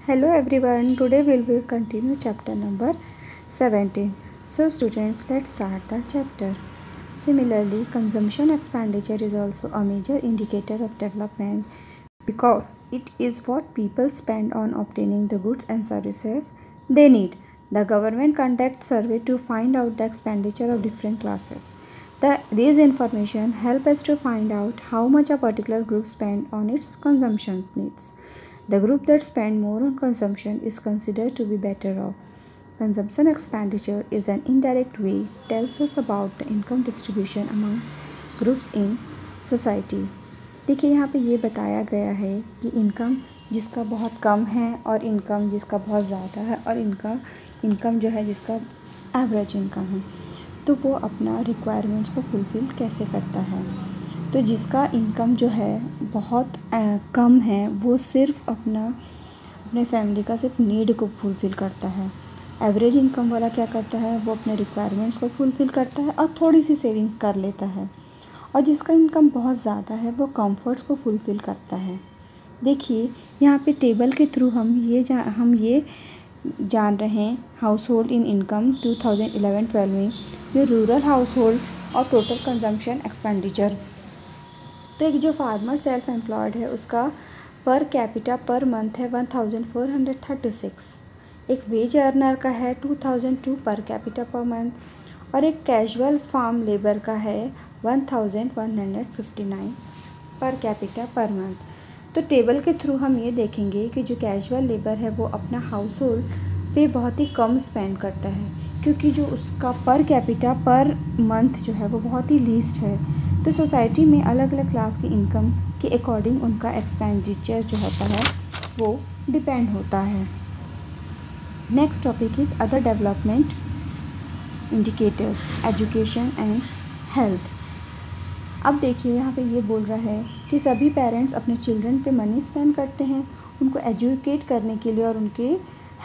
Hello everyone, today we will continue chapter number 17. So students, let's start the chapter. Similarly, consumption expenditure is also a major indicator of development because it is what people spend on obtaining the goods and services they need. The government conducts survey to find out the expenditure of different classes. These information help us to find out how much a particular group spend on its consumption needs. The group that spend more on consumption is considered to be better off. Consumption expenditure is an indirect way tells us about the income distribution among groups in society. देखिए यहाँ पे ये बताया गया है कि income जिसका बहुत कम है और इनकम जिसका बहुत ज़्यादा है और इनकम जो है जिसका एवरेज इनकम है, तो वो अपना रिक्वायरमेंट्स को फुलफ़िल कैसे करता है। तो जिसका इनकम जो है बहुत कम है वो सिर्फ अपने फैमिली का सिर्फ नीड को फुलफ़िल करता है। एवरेज इनकम वाला क्या करता है, वो अपने रिक्वायरमेंट्स को फुलफ़िल करता है और थोड़ी सी सेविंग्स कर लेता है। और जिसका इनकम बहुत ज़्यादा है वो कंफर्ट्स को फुलफ़िल करता है। देखिए यहाँ पे टेबल के थ्रू हम ये जान रहे हैं हाउस होल्ड इन इनकम 2011-12 में ये रूरल हाउस होल्ड और टोटल कंजम्पशन एक्सपेंडिचर। तो एक जो फार्मर सेल्फ एम्प्लॉयड है उसका पर कैपिटा पर मंथ है 1436, एक वेज अर्नर का है 2002 पर कैपिटा पर मंथ और एक कैजुअल फार्म लेबर का है 1159 पर कैपिटा पर मंथ। तो टेबल के थ्रू हम ये देखेंगे कि जो कैजुअल लेबर है वो अपना हाउस होल्ड पे बहुत ही कम स्पेंड करता है, क्योंकि जो उसका पर कैपिटा पर मंथ जो है वो बहुत ही लीस्ट है। तो सोसाइटी में अलग अलग क्लास की इनकम के अकॉर्डिंग उनका एक्सपेंडिचर जो होता है वो डिपेंड होता है। Next topic is other development indicators, education and health. अब देखिए यहाँ पे ये बोल रहा है कि सभी पेरेंट्स अपने चिल्ड्रन पे मनी स्पेंड करते हैं उनको एजुकेट करने के लिए और उनके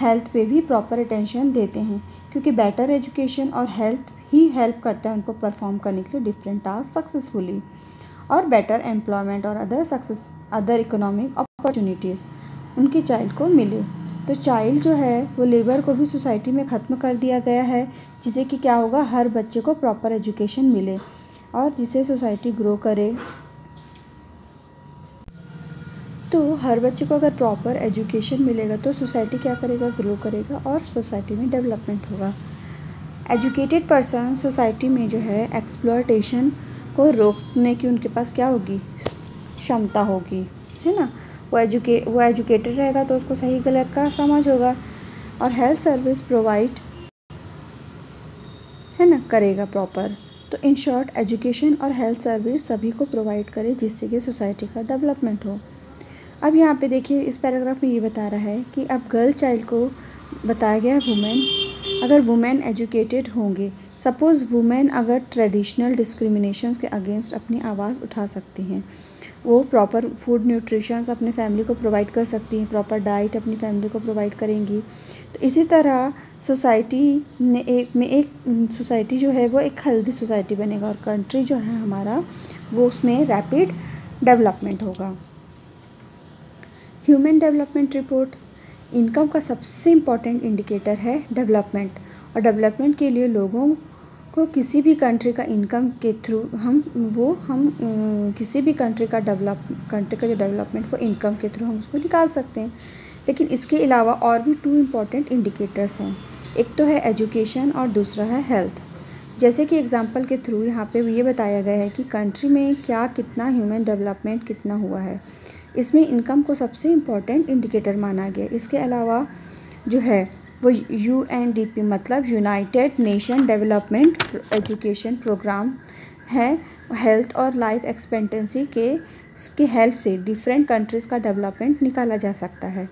हेल्थ पे भी प्रॉपर अटेंशन देते हैं, क्योंकि बेटर एजुकेशन और हेल्थ ही हेल्प करता है उनको परफॉर्म करने के लिए डिफरेंट टास्क सक्सेसफुली और बेटर एम्प्लॉयमेंट और अदर इकोनॉमिक अपॉर्चुनिटीज़ उनके चाइल्ड को मिले। तो चाइल्ड जो है वो लेबर को भी सोसाइटी में ख़त्म कर दिया गया है, जिससे कि क्या होगा, हर बच्चे को प्रॉपर एजुकेशन मिले और जिससे सोसाइटी ग्रो करे। तो हर बच्चे को अगर प्रॉपर एजुकेशन मिलेगा तो सोसाइटी क्या करेगा, ग्रो करेगा और सोसाइटी में डेवलपमेंट होगा। एजुकेटेड पर्सन सोसाइटी में जो है एक्सप्लॉयटेशन को रोकने की उनके पास क्या होगी, क्षमता होगी, है ना। वो एजुकेटेड रहेगा तो उसको सही गलत का समझ होगा और हेल्थ सर्विस प्रोवाइड है ना करेगा प्रॉपर। तो इन शॉर्ट एजुकेशन और हेल्थ सर्विस सभी को प्रोवाइड करे जिससे कि सोसाइटी का डेवलपमेंट हो। अब यहाँ पे देखिए इस पैराग्राफ में ये बता रहा है कि अब गर्ल चाइल्ड को बताया गया है वुमेन, अगर वुमेन एजुकेटेड होंगे, सपोज़ वुमेन अगर ट्रेडिशनल डिस्क्रिमिनेशंस के अगेंस्ट अपनी आवाज़ उठा सकती हैं, वो प्रॉपर फूड न्यूट्रिशंस अपने फैमिली को प्रोवाइड कर सकती हैं, प्रॉपर डाइट अपनी फैमिली को प्रोवाइड करेंगी। तो इसी तरह सोसाइटी सोसाइटी जो है वो एक हेल्दी सोसाइटी बनेगा और कंट्री जो है हमारा वो उसमें रैपिड डेवलपमेंट होगा। ह्यूमन डेवलपमेंट रिपोर्ट, इनकम का सबसे इम्पॉर्टेंट इंडिकेटर है डेवलपमेंट और डेवलपमेंट के लिए लोगों को किसी भी कंट्री का इनकम के थ्रू किसी भी कंट्री का जो डेवलपमेंट वो इनकम के थ्रू हम उसको निकाल सकते हैं। लेकिन इसके अलावा और भी 2 इम्पॉर्टेंट इंडिकेटर्स हैं, एक तो है एजुकेशन और दूसरा है हेल्थ। जैसे कि एग्जांपल के थ्रू यहाँ पे ये बताया गया है कि कंट्री में कितना ह्यूमन डेवलपमेंट कितना हुआ है, इसमें इनकम को सबसे इम्पॉर्टेंट इंडिकेटर माना गया। इसके अलावा जो है वो UNDP मतलब United Nation development education program है, हेल्थ और लाइफ एक्सपेक्टेंसी के हेल्प से डिफरेंट कंट्रीज़ का डेवलपमेंट निकाला जा सकता है।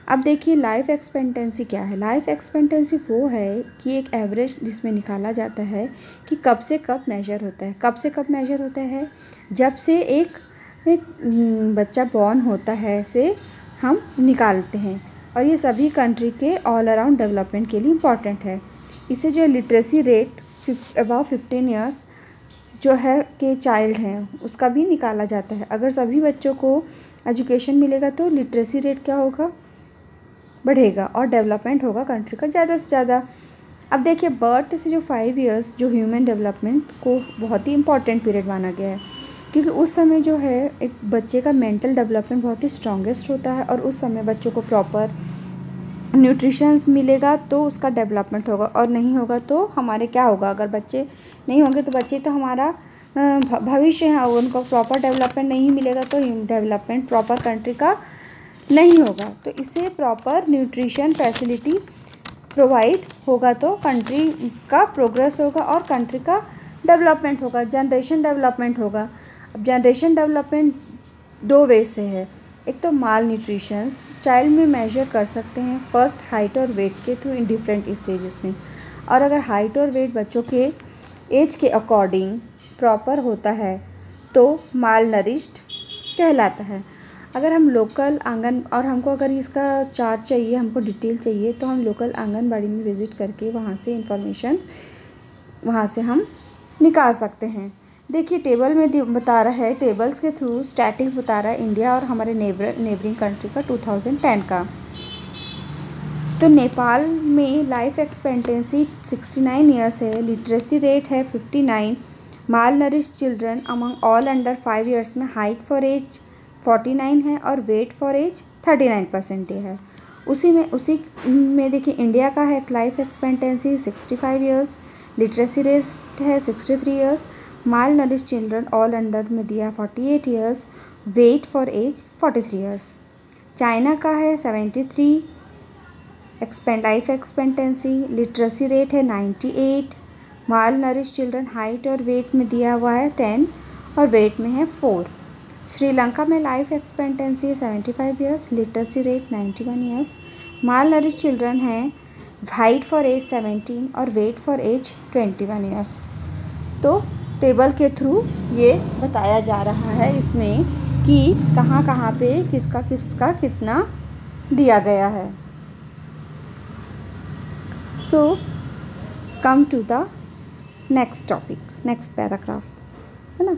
अब देखिए लाइफ एक्सपेक्टेंसी क्या है। लाइफ एक्सपेक्टेंसी वो है कि एक एवरेज जिसमें निकाला जाता है कि कब से कब मेजर होता है। कब से कब मेजर होता है, जब से एक बच्चा बॉर्न होता है से हम निकालते हैं और ये सभी कंट्री के ऑल अराउंड डेवलपमेंट के लिए इम्पॉर्टेंट है। इससे जो लिटरेसी रेट अबाव 15 ईयर्स जो है के चाइल्ड हैं उसका भी निकाला जाता है। अगर सभी बच्चों को एजुकेशन मिलेगा तो लिटरेसी रेट क्या होगा, बढ़ेगा और डेवलपमेंट होगा कंट्री का ज़्यादा से ज़्यादा। अब देखिए बर्थ से जो 5 इयर्स जो ह्यूमन डेवलपमेंट को बहुत ही इंपॉर्टेंट पीरियड माना गया है, क्योंकि उस समय जो है एक बच्चे का मेंटल डेवलपमेंट बहुत ही स्ट्रॉन्गेस्ट होता है और उस समय बच्चों को प्रॉपर न्यूट्रिशंस मिलेगा तो उसका डेवलपमेंट होगा, और नहीं होगा तो हमारे क्या होगा, अगर बच्चे नहीं होंगे तो बच्चे तो हमारा भविष्य है, उनको प्रॉपर डेवलपमेंट नहीं मिलेगा तो डेवलपमेंट प्रॉपर कंट्री का नहीं होगा। तो इससे प्रॉपर न्यूट्रिशन फैसिलिटी प्रोवाइड होगा तो कंट्री का प्रोग्रेस होगा और कंट्री का डेवलपमेंट होगा, जनरेशन डेवलपमेंट होगा। अब जनरेशन डेवलपमेंट 2 वे से है, एक तो माल न्यूट्रिशंस चाइल्ड में मेजर कर सकते हैं फर्स्ट हाइट और वेट के थ्रू इन डिफरेंट स्टेजेस में, और अगर हाइट और वेट बच्चों के एज के अकॉर्डिंग प्रॉपर होता है तो माल नरिश्ड कहलाता है। अगर हम लोकल आंगन और हमको अगर इसका चार्ट चाहिए, हमको डिटेल चाहिए, तो हम लोकल आंगनबाड़ी में विज़िट करके वहाँ से इंफॉर्मेशन वहाँ से हम निकाल सकते हैं। देखिए टेबल में बता रहा है, टेबल्स के थ्रू स्टैटिक्स बता रहा है इंडिया और हमारे नेबरिंग कंट्री का 2010 का। तो नेपाल में लाइफ एक्सपेक्टेंसी 69 ईयर्स है, लिटरेसी रेट है 59, malnourish children among all under 5 years में हाइट फॉर एज 49 है और वेट फॉर एज 39% है। उसी में देखिए इंडिया का है life expectancy 65 years, literacy rate है 63 years, malnourish children all under में दिया 48 years, weight for age 43 years. China का है 73 लाइफ एक्सपेक्टेंसी, लिटरेसी रेट है 98, माल नरिश चिल्ड्रन हाइट और वेट में दिया हुआ है 10 और वेट में है 4। श्रीलंका में life expectancy 75 years, literacy rate 91 years, malnourish children हैं हाइट फॉर एज 17 और वेट फॉर एज 21 ईयर्स। तो टेबल के थ्रू ये बताया जा रहा है इसमें कि कहाँ कहाँ पे किसका कितना दिया गया है। So come to the next topic, next paragraph, है ना।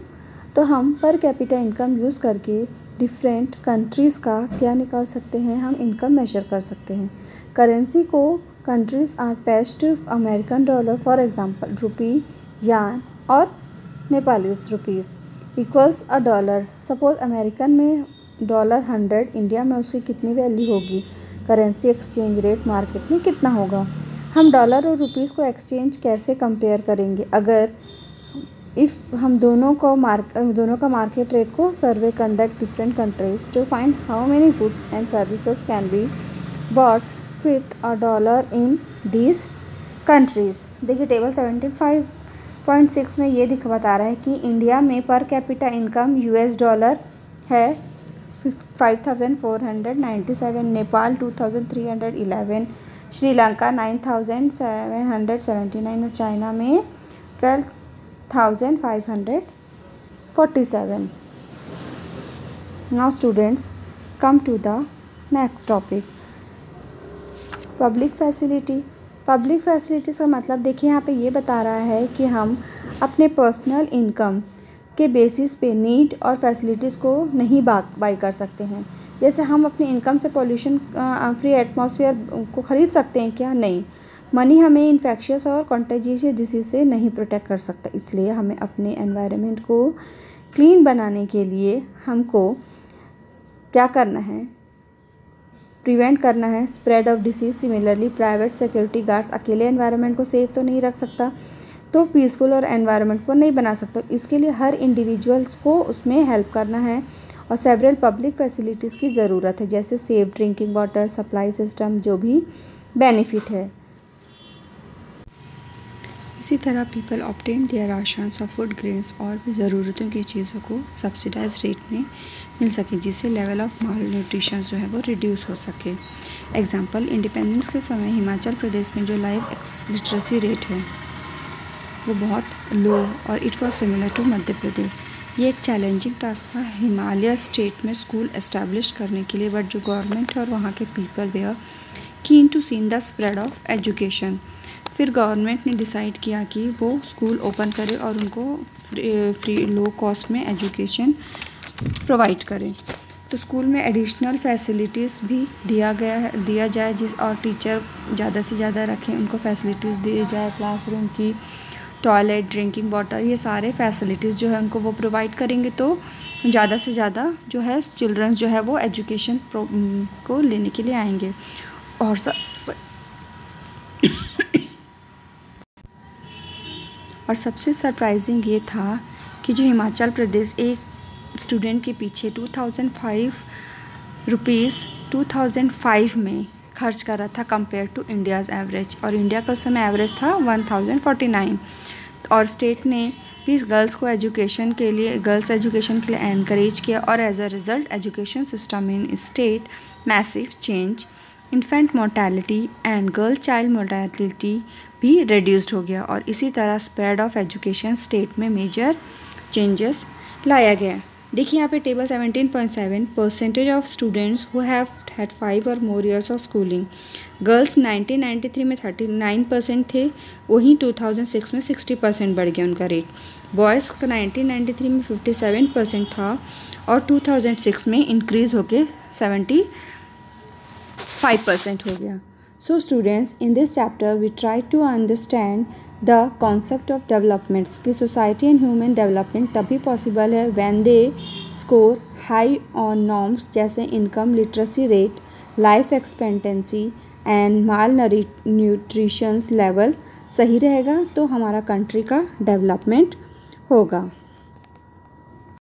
तो हम पर कैपिटा इनकम यूज़ करके डिफरेंट कंट्रीज़ का क्या निकाल सकते हैं, हम इनकम मेजर कर सकते हैं। करेंसी को कंट्रीज़ आर पेस्ट American dollar for example rupee, yuan और Nepalese rupees equals a dollar. Suppose American में $100, इंडिया में उसकी कितनी वैल्यू होगी, करेंसी एक्सचेंज रेट मार्केट में कितना होगा। हम डॉलर और रुपीज़ को एक्सचेंज कैसे कंपेयर करेंगे, अगर हम दोनों का मार्केट रेट को survey conduct different countries to find how many goods and services can be bought with a dollar in these countries. देखिए टेबल 75.6 में ये बता रहा है कि इंडिया में पर कैपिटा इनकम $, है 5,497, नेपाल 2,311, श्रीलंका 9,779 और चाइना में 12,547. Now students, come to the next topic, public facilities. Public facilities का मतलब देखिए यहाँ पे ये बता रहा है कि हम अपने पर्सनल इनकम के बेसिस पे नीड और फैसिलिटीज़ को नहीं बाई कर सकते हैं। जैसे हम अपनी इनकम से पोल्यूशन फ्री एटमॉस्फेयर को ख़रीद सकते हैं क्या, नहीं। मनी हमें इन्फेक्शियस और कॉन्टेजियस डिसीज़ से नहीं प्रोटेक्ट कर सकता, इसलिए हमें अपने एनवायरनमेंट को क्लीन बनाने के लिए हमको क्या करना है, प्रिवेंट करना है spread of disease. Similarly private security guards अकेले एनवायरनमेंट को सेफ तो नहीं रख सकता, तो पीसफुल और एनवायरनमेंट को नहीं बना सकता। इसके लिए हर इंडिविजुअल्स को उसमें हेल्प करना है और सेवरल पब्लिक फैसिलिटीज़ की ज़रूरत है, जैसे safe drinking water supply system, जो भी बेनिफिट है। इसी तरह पीपल ऑब्टेन देयर राशंस और फूड ग्रेन्स और भी ज़रूरतों की चीज़ों को सब्सिडाइज रेट में मिल सके, जिससे लेवल ऑफ माल न्यूट्रिशन जो है वो रिड्यूस हो सके। एग्जांपल, इंडिपेंडेंस के समय हिमाचल प्रदेश में जो लाइव लिटरेसी रेट है वो बहुत लो और it was similar to Madhya Pradesh. ये एक चैलेंजिंग टास्क था हिमालय स्टेट में स्कूल एस्टैब्लिश करने के लिए, बट जो गवर्नमेंट और वहाँ के people were keen to seen the spread of education. फिर गवर्नमेंट ने डिसाइड किया कि वो स्कूल ओपन करे और उनको फ्री लो कॉस्ट में एजुकेशन प्रोवाइड करें। तो स्कूल में एडिशनल फैसिलिटीज़ भी दिया जाए और टीचर ज़्यादा से ज़्यादा रखें, उनको फैसिलिटीज़ दी जाए, क्लासरूम की, टॉयलेट, ड्रिंकिंग वाटर, ये सारे फैसिलिटीज़ जो है उनको वो प्रोवाइड करेंगे तो ज़्यादा से ज़्यादा जो है चिल्ड्रंस जो है वो एजुकेशन को लेने के लिए आएंगे। और सबसे सरप्राइजिंग ये था कि जो हिमाचल प्रदेश एक स्टूडेंट के पीछे 2005 में खर्च कर रहा था कंपेयर टू इंडियाज़ एवरेज, और इंडिया का उस समय एवरेज था 1049। और स्टेट ने भी गर्ल्स एजुकेशन के लिए एनकरेज किया, और as a result education system in state massive change, infant mortality and girl child mortality भी रिड्यूस्ड हो गया, और इसी तरह स्प्रेड ऑफ एजुकेशन स्टेट में मेजर चेंजेस लाया गया। देखिए यहाँ पे table 17.7 percentage of students who have had 5 और more years of schooling. Girls 1993 में 39% थे, वहीं 2006 में 60% बढ़ गया उनका रेट। बॉयज़ का 1993 में 57% था और 2006 में इंक्रीज़ होके 75% हो गया। So students, in this chapter we try to understand the concept of developments कि society and human development तभी possible है when they score high on norms जैसे income, literacy rate, life expectancy and malnutrition level सही रहेगा तो हमारा country का development होगा।